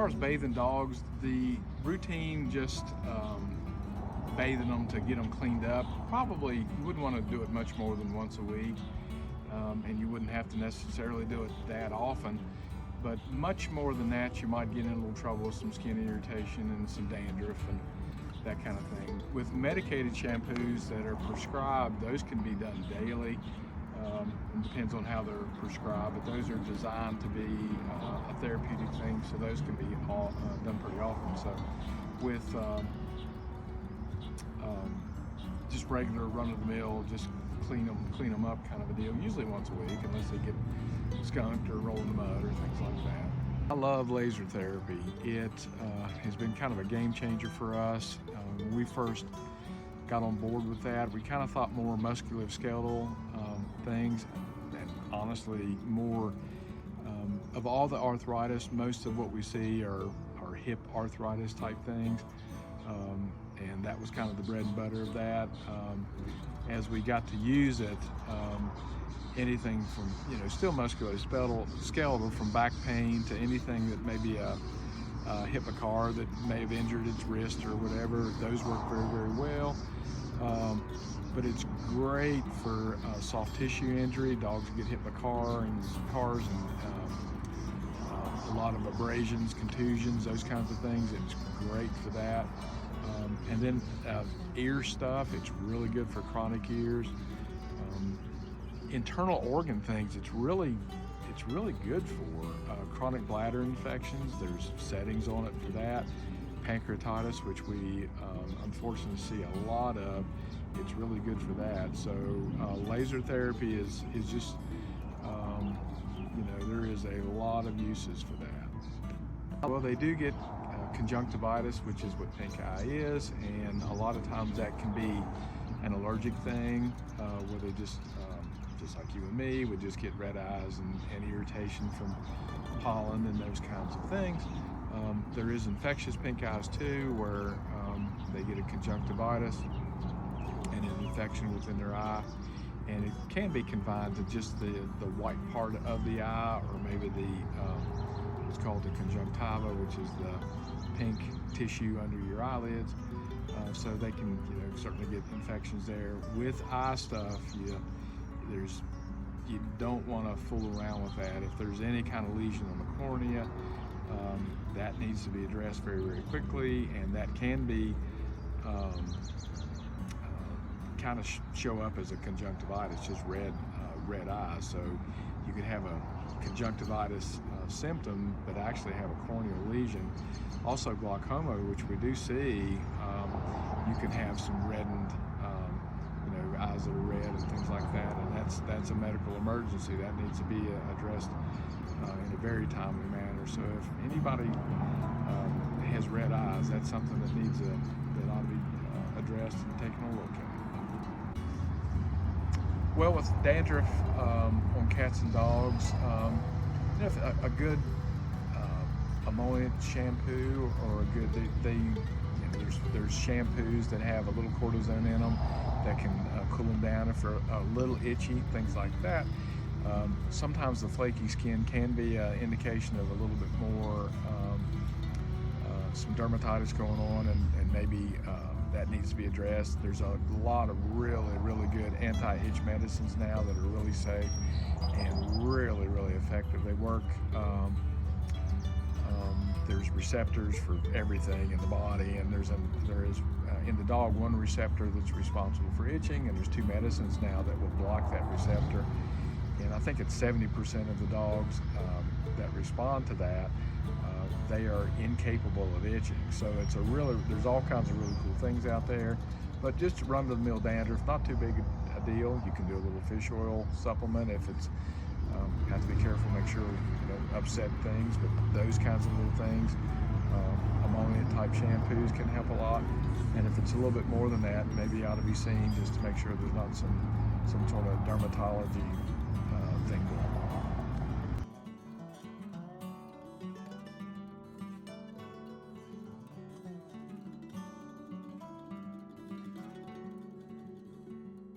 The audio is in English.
far as bathing dogs, the routine just bathing them to get them cleaned up, probably you wouldn't want to do it much more than once a week, and you wouldn't have to necessarily do it that often. But much more than that, you might get in a little trouble with some skin irritation and some dandruff and that kind of thing. With medicated shampoos that are prescribed, those can be done daily. It depends on how they're prescribed, but those are designed to be a therapeutic thing, so those can be done pretty often. So with just regular run-of-the-mill, just clean them up kind of a deal, usually once a week, unless they get skunked or roll in the mud or things like that. I love laser therapy. It has been kind of a game changer for us. When we first got on board with that, we kind of thought more musculoskeletal things, and honestly more of all the arthritis, most of what we see are hip arthritis type things, and that was kind of the bread and butter of that. As we got to use it, anything from, still musculoskeletal, from back pain to anything that maybe hit a car that may have injured its wrist or whatever, those work very, very well. But it's great for soft tissue injury. Dogs get hit by cars and a lot of abrasions, contusions, those kinds of things. It's great for that. And then ear stuff, it's really good for chronic ears. Internal organ things, it's really good for chronic bladder infections. There's settings on it for that. Pancreatitis, which we unfortunately see a lot of, it's really good for that. So laser therapy is just, there is a lot of uses for that. Well, they do get conjunctivitis, which is what pink eye is, and a lot of times that can be an allergic thing, where they just like you and me, would just get red eyes and irritation from pollen and those kinds of things. There is infectious pink eyes too, where they get a conjunctivitis and an infection within their eye, and it can be confined to just the white part of the eye, or maybe it's called the conjunctiva, which is the pink tissue under your eyelids. So they can certainly get infections there. With eye stuff, you don't want to fool around with that. If there's any kind of lesion on the cornea, that needs to be addressed very, very quickly, and that can be kind of show up as a conjunctivitis, just red eyes. So you could have a conjunctivitis symptom, but actually have a corneal lesion. Also glaucoma, which we do see, you can have some reddened eyes that are red and things like that, and that's a medical emergency that needs to be addressed in a very timely manner. So if anybody has red eyes, that's something that ought to be addressed and taken a look at. Well, with dandruff on cats and dogs, a good emollient shampoo, or a good there's shampoos that have a little cortisone in them that can cool them down if they're a little itchy, things like that. Sometimes the flaky skin can be an indication of a little bit more some dermatitis going on, and maybe that needs to be addressed. There's a lot of really, really good anti-itch medicines now that are really safe and really, really effective. They work. There's receptors for everything in the body, and there is in the dog one receptor that's responsible for itching, and there's two medicines now that will block that receptor. And I think it's 70% of the dogs that respond to that, they are incapable of itching. So there's all kinds of really cool things out there. But just run-of-the-mill dandruff, not too big a deal. You can do a little fish oil supplement if it's. You have to be careful, make sure you don't upset things, but those kinds of little things, emollient type shampoos can help a lot. And if it's a little bit more than that, maybe you ought to be seen just to make sure there's not some sort of dermatology thing going on.